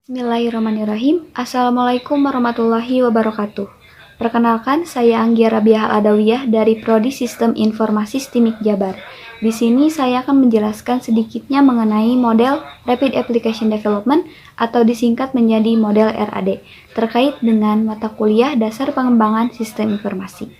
Bismillahirrahmanirrahim. Assalamualaikum warahmatullahi wabarakatuh. Perkenalkan, saya Anggia Rabiah Al-Adawiyah dari Prodi Sistem Informasi STIMIK Jabar. Di sini saya akan menjelaskan sedikitnya mengenai model Rapid Application Development atau disingkat menjadi model RAD, terkait dengan mata kuliah Dasar Pengembangan Sistem Informasi.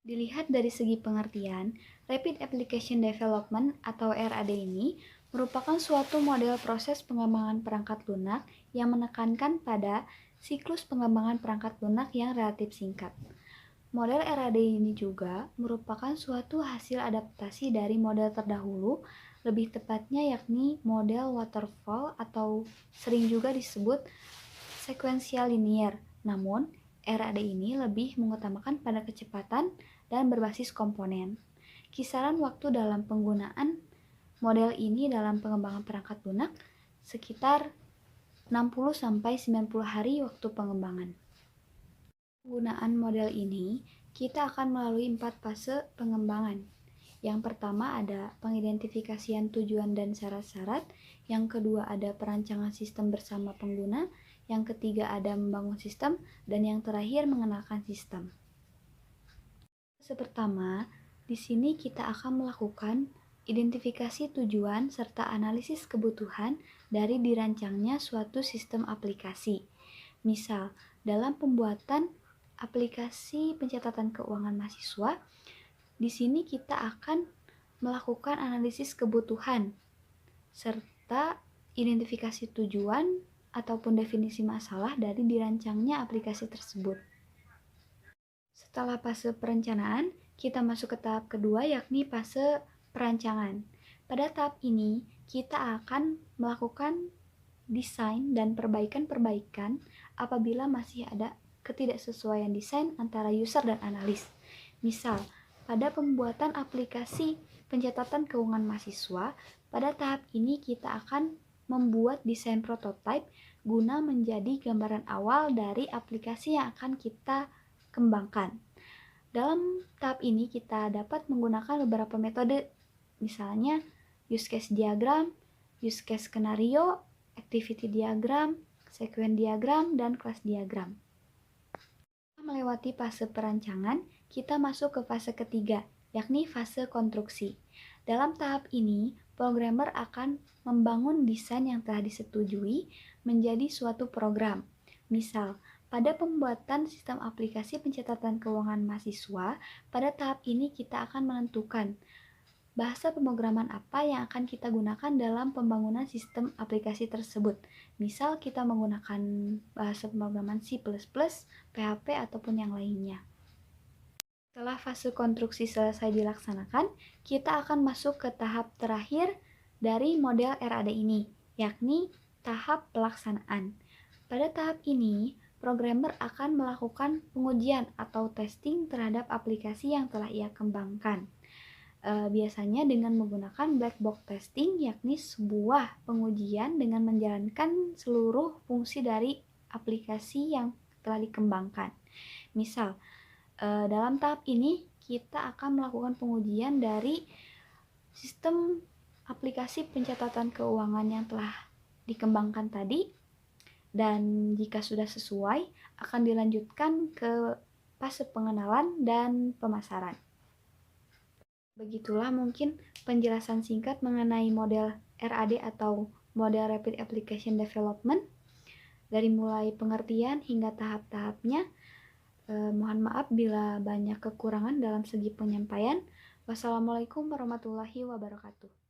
Dilihat dari segi pengertian, Rapid Application Development atau RAD ini merupakan suatu model proses pengembangan perangkat lunak yang menekankan pada siklus pengembangan perangkat lunak yang relatif singkat. Model RAD ini juga merupakan suatu hasil adaptasi dari model terdahulu, lebih tepatnya yakni model waterfall atau sering juga disebut sekuensial linear. Namun, RAD ini lebih mengutamakan pada kecepatan dan berbasis komponen. Kisaran waktu dalam penggunaan model ini dalam pengembangan perangkat lunak sekitar 60-90 hari waktu pengembangan. Penggunaan model ini, kita akan melalui 4 fase pengembangan. Yang pertama ada pengidentifikasian tujuan dan syarat-syarat, yang kedua ada perancangan sistem bersama pengguna, yang ketiga ada membangun sistem, dan yang terakhir mengenalkan sistem. Pertama, di sini kita akan melakukan identifikasi tujuan serta analisis kebutuhan dari dirancangnya suatu sistem aplikasi. Misal, dalam pembuatan aplikasi pencatatan keuangan mahasiswa, di sini kita akan melakukan analisis kebutuhan serta identifikasi tujuan ataupun definisi masalah dari dirancangnya aplikasi tersebut. Setelah fase perencanaan, kita masuk ke tahap kedua yakni fase perancangan. Pada tahap ini, kita akan melakukan desain dan perbaikan-perbaikan apabila masih ada ketidaksesuaian desain antara user dan analis. Misal, pada pembuatan aplikasi pencatatan keuangan mahasiswa, pada tahap ini kita akan membuat desain prototipe guna menjadi gambaran awal dari aplikasi yang akan kita kembangkan. Dalam tahap ini kita dapat menggunakan beberapa metode, misalnya use case diagram, use case skenario, activity diagram, sequence diagram, dan class diagram. Melewati fase perancangan, kita masuk ke fase ketiga, yakni fase konstruksi. Dalam tahap ini, programmer akan membangun desain yang telah disetujui menjadi suatu program. Misal, pada pembuatan sistem aplikasi pencatatan keuangan mahasiswa, pada tahap ini kita akan menentukan bahasa pemrograman apa yang akan kita gunakan dalam pembangunan sistem aplikasi tersebut. Misal kita menggunakan bahasa pemrograman C++, PHP, ataupun yang lainnya. Setelah fase konstruksi selesai dilaksanakan, kita akan masuk ke tahap terakhir dari model RAD ini, yakni tahap pelaksanaan. Pada tahap ini, programmer akan melakukan pengujian atau testing terhadap aplikasi yang telah ia kembangkan. Biasanya dengan menggunakan black box testing, yakni sebuah pengujian dengan menjalankan seluruh fungsi dari aplikasi yang telah dikembangkan. Misal, dalam tahap ini kita akan melakukan pengujian dari sistem aplikasi pencatatan keuangan yang telah dikembangkan tadi, dan jika sudah sesuai akan dilanjutkan ke fase pengenalan dan pemasaran. Begitulah mungkin penjelasan singkat mengenai model RAD atau model Rapid Application Development, dari mulai pengertian hingga tahap-tahapnya. Mohon maaf bila banyak kekurangan dalam segi penyampaian. Wassalamualaikum warahmatullahi wabarakatuh.